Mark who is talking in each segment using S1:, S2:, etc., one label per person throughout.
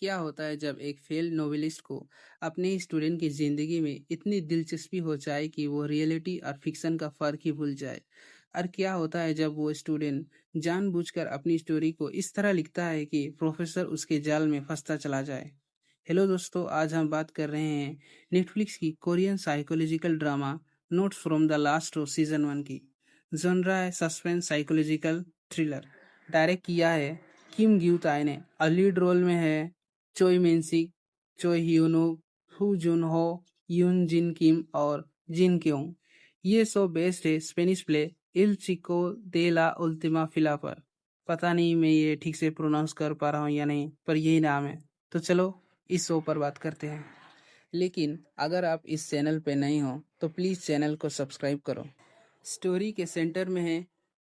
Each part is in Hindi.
S1: क्या होता है जब एक फेल्ड नोवेलिस्ट को अपने स्टूडेंट की ज़िंदगी में इतनी दिलचस्पी हो जाए कि वो रियलिटी और फिक्शन का फ़र्क ही भूल जाए। और क्या होता है जब वो स्टूडेंट जानबूझकर अपनी स्टोरी को इस तरह लिखता है कि प्रोफेसर उसके जाल में फंसता चला जाए। हेलो दोस्तों, आज हम बात कर रहे हैं नेटफ्लिक्स की Korean psychological drama Notes from the Last Row season 1 की। जॉनरा है सस्पेंस साइकोलॉजिकल थ्रिलर। डायरेक्ट किया है किम ग्यू ताई ने और लीड रोल में है चोई मेनसिक, चोई ह्यूनुक, हु जुन हो, यून जिन किम और जिन क्योंग। ये शो बेस्ड है स्पेनिश प्ले इल चिको दे ला उल्टिमा फिला पर। पता नहीं मैं ये ठीक से प्रोनाउंस कर पा रहा हूँ या नहीं, पर यही नाम है। तो चलो इस शो पर बात करते हैं। लेकिन अगर आप इस चैनल पे नहीं हो तो प्लीज़ चैनल को सब्सक्राइब करो। स्टोरी के सेंटर में है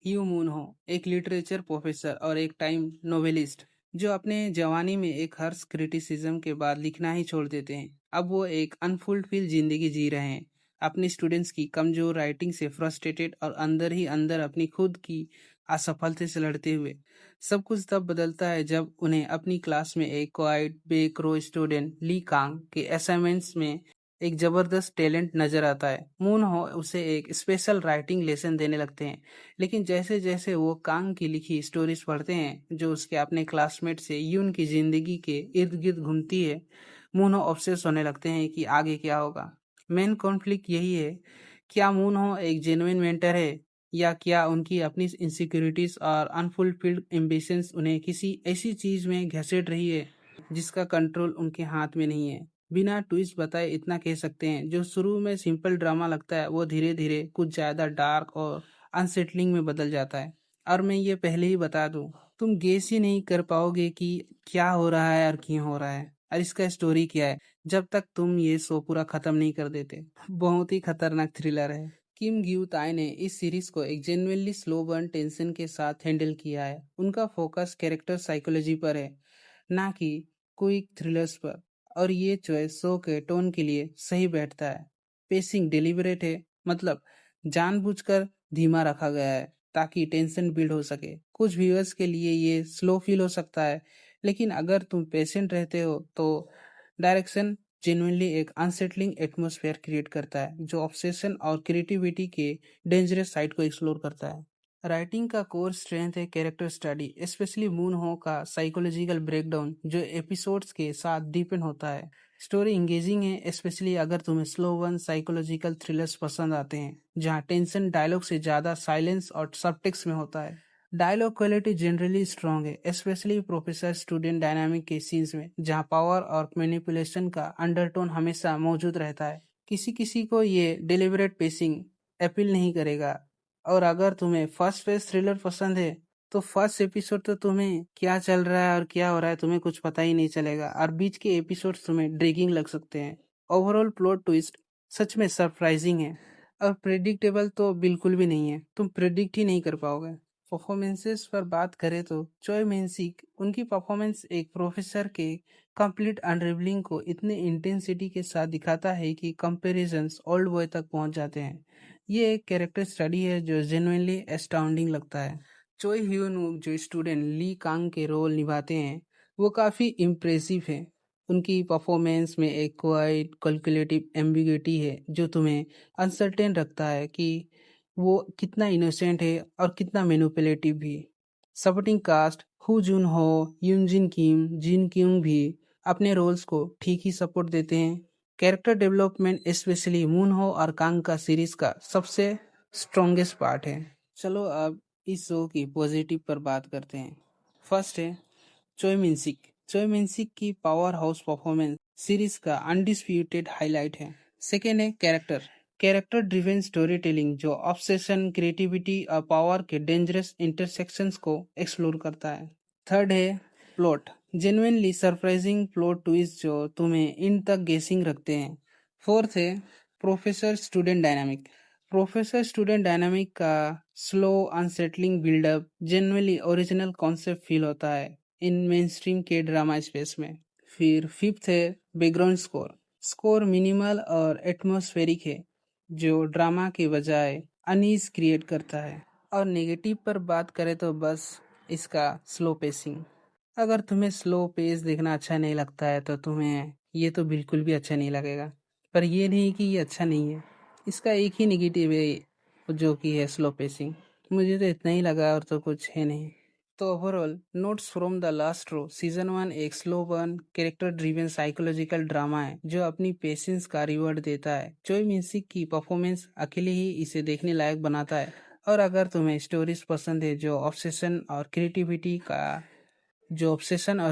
S1: ह्यू मून हो, एक लिटरेचर प्रोफेसर और एक टाइम नोवेलिस्ट जो अपने जवानी में एक हर्ष क्रिटिसिज्म के बाद लिखना ही छोड़ देते हैं। अब वो एक अनफुलफिल जिंदगी जी रहे हैं, अपने स्टूडेंट्स की कमजोर राइटिंग से फ्रस्ट्रेटेड और अंदर ही अंदर अपनी खुद की असफलता से लड़ते हुए। सब कुछ तब बदलता है जब उन्हें अपनी क्लास में एक क्वाइट बेक्रो स्टूडेंट ली कांग के असाइनमेंट्स में एक जबरदस्त टैलेंट नजर आता है। मून हो उसे एक स्पेशल राइटिंग लेसन देने लगते हैं। लेकिन जैसे जैसे वो कांग की लिखी स्टोरीज पढ़ते हैं जो उसके अपने क्लासमेट से यून की जिंदगी के इर्द गिर्द घूमती है, मून हो ऑब्सेस होने लगते हैं कि आगे क्या होगा। मेन कॉन्फ्लिक्ट यही है, क्या मून हो एक जेन्युइन मेंटर है या क्या उनकी अपनी इनसिक्योरिटीज और अनफुलफिल्ड एम्बिशंस उन्हें किसी ऐसी चीज में घसीट रही है जिसका कंट्रोल उनके हाथ में नहीं है। बिना ट्विस्ट बताए इतना कह सकते हैं, जो शुरू में सिंपल ड्रामा लगता है वो धीरे धीरे कुछ ज्यादा डार्क और अनसेटलिंग में बदल जाता है। और मैं ये पहले ही बता दूं, तुम गेस ही नहीं कर पाओगे कि क्या हो रहा है और क्यों हो रहा है और इसका स्टोरी क्या है जब तक तुम ये शो पूरा खत्म नहीं कर देते। बहुत ही खतरनाक थ्रिलर है। किम ग्यू ताई ने इस सीरीज को एक जेन्युइनली स्लो बर्न टेंशन के साथ हैंडल किया है। उनका फोकस कैरेक्टर साइकोलॉजी पर है, ना कि क्विक थ्रिलर्स पर। और ये चॉइस शो के टोन के लिए सही बैठता है। पेसिंग डिलिबरेट है, मतलब जानबूझकर धीमा रखा गया है ताकि टेंशन बिल्ड हो सके। कुछ व्यूअर्स के लिए ये स्लो फील हो सकता है, लेकिन अगर तुम पेशेंट रहते हो तो डायरेक्शन जेन्युइनली एक अनसेटलिंग एटमॉस्फेयर क्रिएट करता है जो ऑब्सेशन और क्रिएटिविटी के डेंजरस साइड को एक्सप्लोर करता है। राइटिंग का कोर स्ट्रेंथ है कैरेक्टर स्टडी, स्पेशली मून हो का साइकोलॉजिकल ब्रेकडाउन जो एपिसोड्स के साथ डीपन होता है। स्टोरी इंगेजिंग है, स्पेशली अगर तुम्हें स्लो वन साइकोलॉजिकल थ्रिलर्स पसंद आते हैं जहां टेंशन डायलॉग से ज्यादा साइलेंस और सबटेक्स्ट में होता है। डायलॉग क्वालिटी जनरली स्ट्रांग है, स्पेशली प्रोफेसर स्टूडेंट डायनामिक के सीन्स में जहां पावर और मैनिपुलेशन का अंडरटोन हमेशा मौजूद रहता है। किसी किसी को ये डिलिबरेट पेसिंग अपील नहीं करेगा, और अगर तुम्हें फर्स्ट पेज थ्रिलर पसंद है तो फर्स्ट एपिसोड तो तुम्हें क्या चल रहा है और क्या हो रहा है तुम्हें कुछ पता ही नहीं चलेगा, और बीच के एपिसोड्स तुम्हें ड्रैगिंग लग सकते हैं। ओवरऑल प्लॉट ट्विस्ट सच में सरप्राइजिंग है, और प्रेडिक्टेबल तो बिल्कुल भी नहीं है, तुम प्रेडिक्ट ही नहीं कर पाओगे। परफॉर्मेंसेस पर बात करें तो चोय मेनसिक, उनकी परफॉर्मेंस एक प्रोफेसर के कंप्लीट अनरेवलिंग को इतने इंटेंसिटी के साथ दिखाता है कि कंपैरिजंस ओल्ड बॉय तक पहुंच जाते हैं। ये एक कैरेक्टर स्टडी है जो जेन्युइनली एस्टाउंडिंग लगता है। चोई ह्यून जो स्टूडेंट ली कांग के रोल निभाते हैं वो काफ़ी इम्प्रेसिव है। उनकी परफॉर्मेंस में एक क्वाइट कैलकुलेटिव एम्बिग्युइटी है जो तुम्हें अनसर्टेन रखता है कि वो कितना इनोसेंट है और कितना मैनिपुलेटिव भी। सपोर्टिंग कास्ट हु जुन हो, यून जिन किम, जिन क्यूंग भी अपने रोल्स को ठीक ही सपोर्ट देते हैं। कैरेक्टर डेवलपमेंट स्पेशली मून हो और कांग का सीरीज का सबसे स्ट्रॉन्गेस्ट पार्ट है। चलो अब इस शो की पॉजिटिव पर बात करते हैं। फर्स्ट है चोय मिन्सिक। चोय मिन्सिक की पावर हाउस परफॉर्मेंस सीरीज का अनडिस्प्यूटेड हाईलाइट है। सेकेंड है character. Character driven story telling जो ऑब्सेशन, क्रिएटिविटी और पावर के डेंजरस इंटरसेक्शंस को एक्सप्लोर करता है। थर्ड है plot. Genuinely surprising plot twist जो तुम्हें इन तक गेसिंग रखते हैं। फोर्थ है professor student dynamic. Professor student dynamic का slow unsettling buildup genuinely original concept feel होता है इन मेनस्ट्रीम के ड्रामा स्पेस में। फिर फिफ्थ है बैकग्राउंड स्कोर। स्कोर मिनिमल और एटमॉस्फेरिक है जो ड्रामा के बजाय अनईज क्रिएट करता है। और नेगेटिव पर बात करें तो बस इसका स्लो पेसिंग। अगर तुम्हें स्लो पेस देखना अच्छा नहीं लगता है तो तुम्हें ये तो बिल्कुल भी अच्छा नहीं लगेगा। पर ये नहीं कि ये अच्छा नहीं है, इसका एक ही निगेटिव है जो कि है स्लो पेसिंग। मुझे तो इतना ही लगा और तो कुछ है नहीं। तो overall Notes from the Last Row season 1 एक slow burn character driven psychological drama है जो अपनी पेशेंस का रिवॉर्ड देता है। चोई मिन्सिक की परफॉर्मेंस अकेले ही इसे देखने लायक बनाता है। और अगर तुम्हें स्टोरीज पसंद है जो ऑब्सेशन और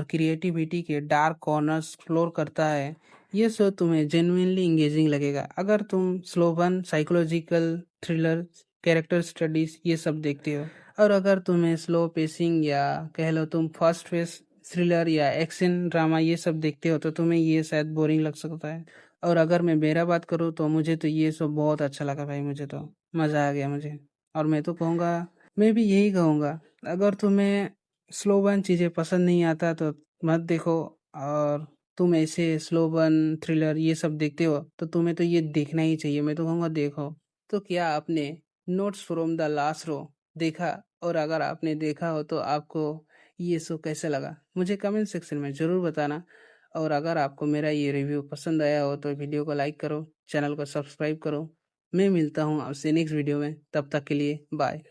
S1: क्रिएटिविटी के डार्क कॉर्नर्स एक्सप्लोर करता है, ये शो तुम्हें जेन्युइनली इंगेजिंग लगेगा। अगर तुम स्लोबन साइकोलॉजिकल थ्रिलर कैरेक्टर स्टडीज ये सब देखते हो, और अगर तुम्हें स्लो पेसिंग या कह लो तुम फास्ट पेस थ्रिलर या एक्शन ड्रामा ये सब देखते हो तो तुम्हें ये शायद बोरिंग लग सकता है। और अगर मैं मेरा बात करूँ तो मुझे तो ये सब बहुत अच्छा लगा भाई, मुझे तो मज़ा आ गया मुझे। और मैं तो कहूँगा, मैं भी यही कहूँगा, अगर तुम्हें स्लो बर्न चीज़ें पसंद नहीं आता तो मत देखो। और तुम ऐसे स्लो बर्न थ्रिलर ये सब देखते हो तो तुम्हें तो ये देखना ही चाहिए, मैं तो कहूँगा देखो। तो क्या आपने Notes from the Last Row देखा? और अगर आपने देखा हो तो आपको ये शो कैसे लगा मुझे कमेंट सेक्शन में ज़रूर बताना। और अगर आपको मेरा ये रिव्यू पसंद आया हो तो वीडियो को लाइक करो, चैनल को सब्सक्राइब करो। मैं मिलता हूँ आपसे नेक्स्ट वीडियो में, तब तक के लिए बाय।